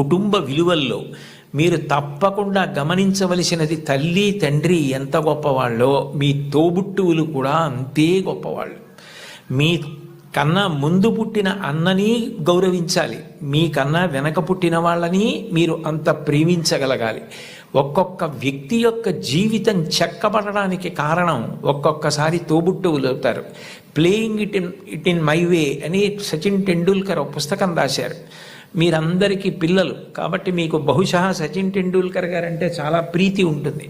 కుటుంబ విలువల్లో మీరు తప్పకుండా గమనించవలసినది, తల్లి తండ్రి ఎంత గొప్పవాళ్ళో మీ తోబుట్టువులు కూడా అంతే గొప్పవాళ్ళు. మీ కన్నా ముందు పుట్టిన అన్నని గౌరవించాలి, మీకన్నా వెనక పుట్టిన వాళ్ళని మీరు అంత ప్రేమించగలగాలి. ఒక్కొక్క వ్యక్తి యొక్క జీవితం చెక్కబడడానికి కారణం ఒక్కొక్కసారి తోబుట్టువులు అవుతారు. Playing it in my way అని సచిన్ టెండూల్కర్ ఒక పుస్తకం రాశారు. మీరందరికీ పిల్లలు కాబట్టి మీకు బహుశా సచిన్ టెండూల్కర్ గారు అంటే చాలా ప్రీతి ఉంటుంది.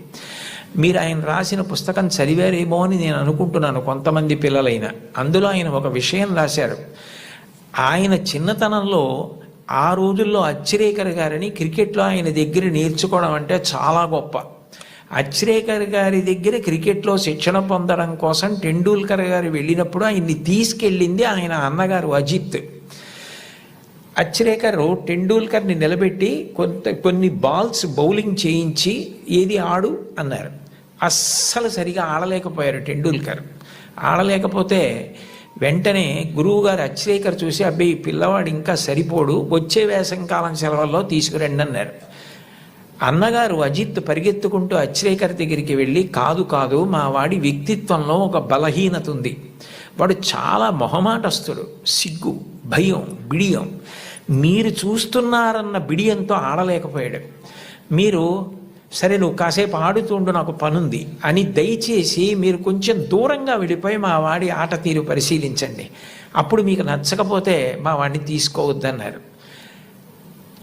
మీరు ఆయన రాసిన పుస్తకం చదివారేమో అని నేను అనుకుంటున్నాను, కొంతమంది పిల్లలైనా. అందులో ఆయన ఒక విషయం రాశారు. ఆయన చిన్నతనంలో ఆ రోజుల్లో అచ్రేకర్ గారని క్రికెట్లో ఆయన దగ్గర నేర్చుకోవడం అంటే చాలా గొప్ప. అచ్రేకర్ గారి దగ్గర క్రికెట్లో శిక్షణ పొందడం కోసం టెండూల్కర్ గారు వెళ్ళినప్పుడు ఆయన్ని తీసుకెళ్ళింది ఆయన అన్నగారు అజిత్. అచ్రేకర్ టెండూల్కర్ని నిలబెట్టి కొన్ని బాల్స్ బౌలింగ్ చేయించి ఏది ఆడు అన్నారు. అస్సలు సరిగా ఆడలేకపోయారు టెండూల్కర్. ఆడలేకపోతే వెంటనే గురువుగారు అచ్రేకర్ చూసి, అబ్బాయి పిల్లవాడు ఇంకా సరిపోడు, వచ్చే వేసంకాలం సెలవుల్లో తీసుకురండి అన్నారు. అన్నగారు అజిత్ పరిగెత్తుకుంటూ అచ్రేకర్ దగ్గరికి వెళ్ళి, కాదు కాదు, మా వాడి వ్యక్తిత్వంలో ఒక బలహీనత ఉంది, వాడు చాలా మొహమాటస్తుడు, సిగ్గు, భయం, బిడియం, మీరు చూస్తున్నారన్న బిడియంతో ఆడలేకపోయాడు. మీరు సరే నువ్వు కాసేపు ఆడుతుండు, నాకు పనుంది అని దయచేసి మీరు కొంచెం దూరంగా వెళ్ళిపోయి మా వాడి ఆట తీరు పరిశీలించండి, అప్పుడు మీకు నచ్చకపోతే మా వాడిని తీసుకోవద్దన్నారు.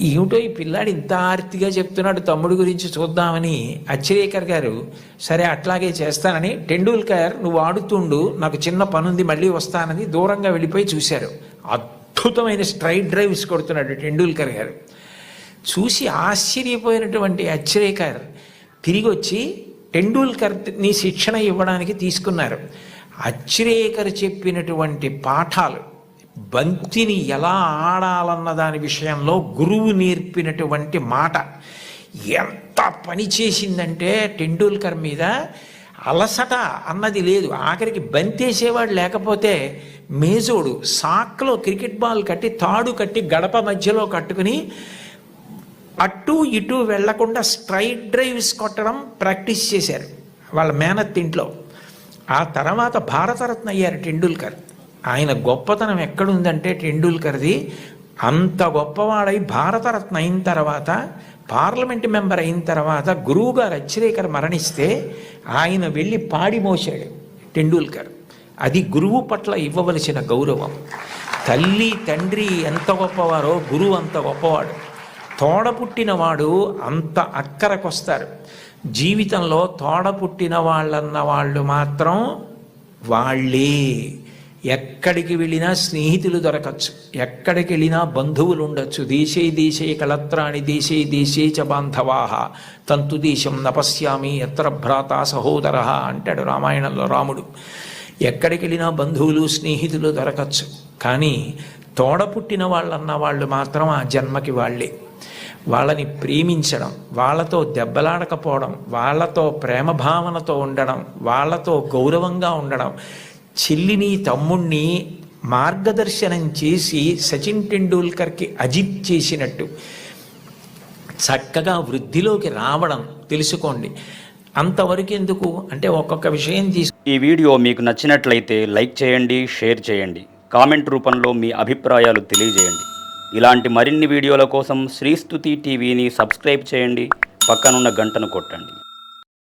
ఏమిటో ఈ పిల్లాడు ఇంత ఆర్తిగా చెప్తున్నాడు తమ్ముడు గురించి చూద్దామని అచ్రేకర్ గారు సరే అట్లాగే చేస్తానని, టెండూల్కర్ నువ్వు ఆడుతుండు, నాకు చిన్న పనుంది మళ్ళీ వస్తానని దూరంగా వెళ్ళిపోయి చూశారు. అద్భుతమైన స్ట్రైట్ డ్రైవ్స్ కొడుతున్నాడు టెండూల్కర్ గారు. చూసి ఆశ్చర్యపోయినటువంటి అచ్రేకర్ తిరిగి వచ్చి టెండూల్కర్ని శిక్షణ ఇవ్వడానికి తీసుకున్నారు. అచ్రేకర్ చెప్పినటువంటి పాఠాలు, బంతిని ఎలా ఆడాలన్న దాని విషయంలో గురువు నేర్పినటువంటి మాట ఎంత పని చేసిందంటే టెండూల్కర్ మీద అలసట అన్నది లేదు. ఆఖరికి బంతేసేవాడు లేకపోతే మేజోడు సాక్లో క్రికెట్ బాల్ కట్టి తాడు కట్టి గడప మధ్యలో కట్టుకుని అటు ఇటు వెళ్లకుండా స్ట్రైట్ డ్రైవ్స్ కొట్టడం ప్రాక్టీస్ చేశారు వాళ్ళ మేనత్ ఇంట్లో. ఆ తర్వాత భారతరత్న అయ్యారు టెండూల్కర్. ఆయన గొప్పతనం ఎక్కడుందంటే టెండూల్కర్ది, అంత గొప్పవాడై భారతరత్న అయిన తర్వాత, పార్లమెంట్ మెంబర్ అయిన తర్వాత గురువుగారు అచ్రేకర్ మరణిస్తే ఆయన వెళ్ళి పాడి మోసాడు టెండూల్కర్. అది గురువు పట్ల ఇవ్వవలసిన గౌరవం. తల్లి తండ్రి ఎంత గొప్పవారో గురువు అంత గొప్పవాడు. తోడపుట్టినవాడు అంత అక్కరకొస్తారు. జీవితంలో తోడపుట్టిన వాళ్ళన్న వాళ్ళు మాత్రం వాళ్ళే. ఎక్కడికి వెళ్ళినా స్నేహితులు దొరకచ్చు, ఎక్కడికి వెళ్ళినా బంధువులు ఉండొచ్చు. దేశే దేశే కళత్రాణి దేశే దేశే చ బాంధవాహ తంతు దేశం నపశ్యామి ఎత్ర భ్రాత సహోదర అంటాడు రామాయణంలో రాముడు. ఎక్కడికి వెళ్ళినా బంధువులు స్నేహితులు దొరకచ్చు, కానీ తోడపుట్టిన వాళ్ళన్న వాళ్ళు మాత్రం ఆ జన్మకి వాళ్ళే. వాళ్ళని ప్రేమించడం, వాళ్ళతో దెబ్బలాడకపోవడం, వాళ్ళతో ప్రేమ భావనతో ఉండడం, వాళ్ళతో గౌరవంగా ఉండడం, చెల్లిని తమ్ముణ్ణి మార్గదర్శనం చేసి సచిన్ టెండూల్కర్కి అజిత్ చేసినట్టు చక్కగా వృద్ధిలోకి రావడం తెలుసుకోండి. అంతవరకు ఎందుకు అంటే ఒక్కొక్క విషయం ఈ వీడియో మీకు నచ్చినట్లయితే లైక్ చేయండి, షేర్ చేయండి, కామెంట్ రూపంలో మీ అభిప్రాయాలు తెలియజేయండి. ఇలాంటి మరిన్ని వీడియోల కోసం శ్రీస్తుతి టీవీని సబ్స్క్రైబ్ చేయండి, పక్కనున్న గంటను కొట్టండి.